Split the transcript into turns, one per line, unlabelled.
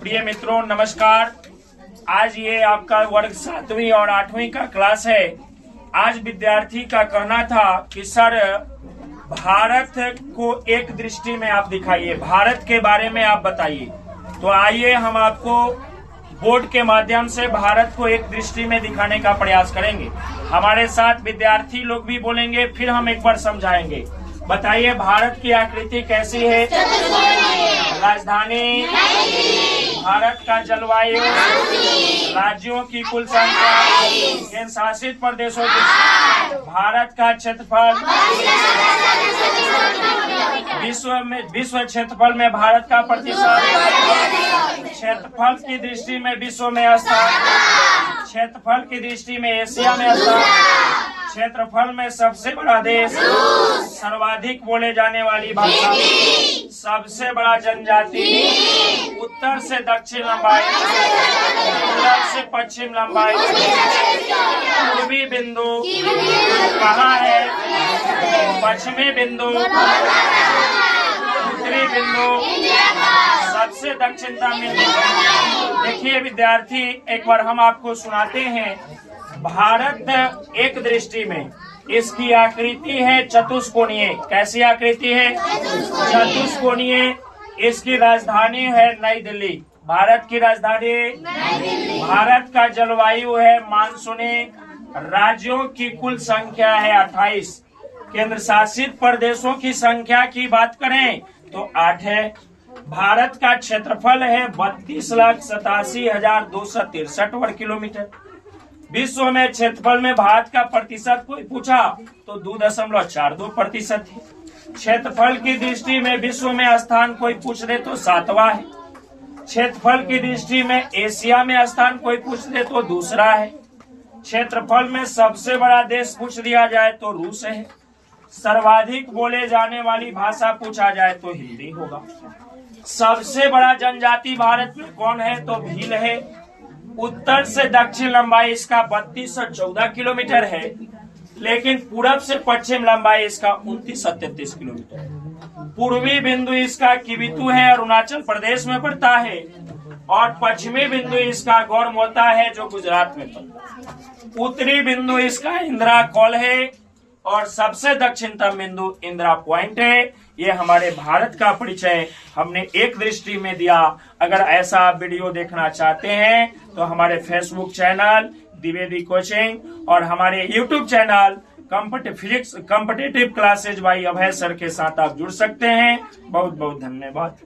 प्रिय मित्रों नमस्कार। आज ये आपका वर्ग 7वीं और 8वीं का क्लास है। आज विद्यार्थी का कहना था कि सर भारत को एक दृष्टि में आप दिखाइए, भारत के बारे में आप बताइए। तो आइए हम आपको बोर्ड के माध्यम से भारत को एक दृष्टि में दिखाने का प्रयास करेंगे। हमारे साथ विद्यार्थी लोग भी बोलेंगे, फिर हम एक बार समझाएंगे। बताइए भारत की आकृति कैसी है? राजधानी, भारत का जलवायु, राज्यों की कुल संख्या, केंद्र शासित प्रदेशों की, भारत का क्षेत्रफल, विश्व क्षेत्रफल में भारत का प्रतिशत, क्षेत्रफल की दृष्टि में विश्व में स्थान, क्षेत्रफल की दृष्टि में एशिया में स्थान, क्षेत्रफल में सबसे बड़ा देश, सर्वाधिक बोले जाने वाली भाषा, सबसे बड़ा जनजाति, उत्तर से दक्षिण लंबाई, पूर्व से पश्चिम लंबाई, पूर्वी बिंदु कहाँ है, पश्चिमी बिंदु, उत्तरी बिंदु, सबसे दक्षिणतम बिंदु। देखिए विद्यार्थी, एक बार हम आपको सुनाते हैं। भारत एक दृष्टि में इसकी आकृति है चतुष्कोणीय। कैसी आकृति है? चतुष्कोणीय। इसकी राजधानी है नई दिल्ली। भारत की राजधानी, भारत का जलवायु है मानसूनी, राज्यों की कुल संख्या है 28, केंद्र शासित प्रदेशों की संख्या की बात करें तो 8 है। भारत का क्षेत्रफल है 32,87,263 वर्ग किलोमीटर। विश्व में क्षेत्रफल में भारत का प्रतिशत कोई पूछा तो 2.42% है। क्षेत्रफल की दृष्टि में विश्व में स्थान कोई पूछ दे तो 7वां है। क्षेत्रफल की दृष्टि में एशिया में स्थान कोई पूछ दे तो दूसरा है। क्षेत्रफल में सबसे बड़ा देश पूछ दिया जाए तो रूस है। सर्वाधिक बोले जाने वाली भाषा पूछा जाए तो हिंदी होगा। सबसे बड़ा जनजाति भारत में कौन है तो भील है। उत्तर से दक्षिण लंबाई इसका 3214 किलोमीटर है, लेकिन पूरब से पश्चिम लंबाई इसका 2933 किलोमीटर है। पूर्वी बिंदु इसका किबिथु है, अरुणाचल प्रदेश में पड़ता है, और पश्चिमी बिंदु इसका गौरमोता है जो गुजरात में पड़ता है। उत्तरी बिंदु इसका इंदिरा कॉल है, और सबसे दक्षिणतम बिंदु इंदिरा पॉइंट है। ये हमारे भारत का परिचय हमने एक दृष्टि में दिया। अगर ऐसा आप वीडियो देखना चाहते हैं तो हमारे फेसबुक चैनल द्विवेदी कोचिंग और हमारे YouTube channel competitive classes by Abhay sir के साथ आप जुड़ सकते हैं। बहुत बहुत धन्यवाद।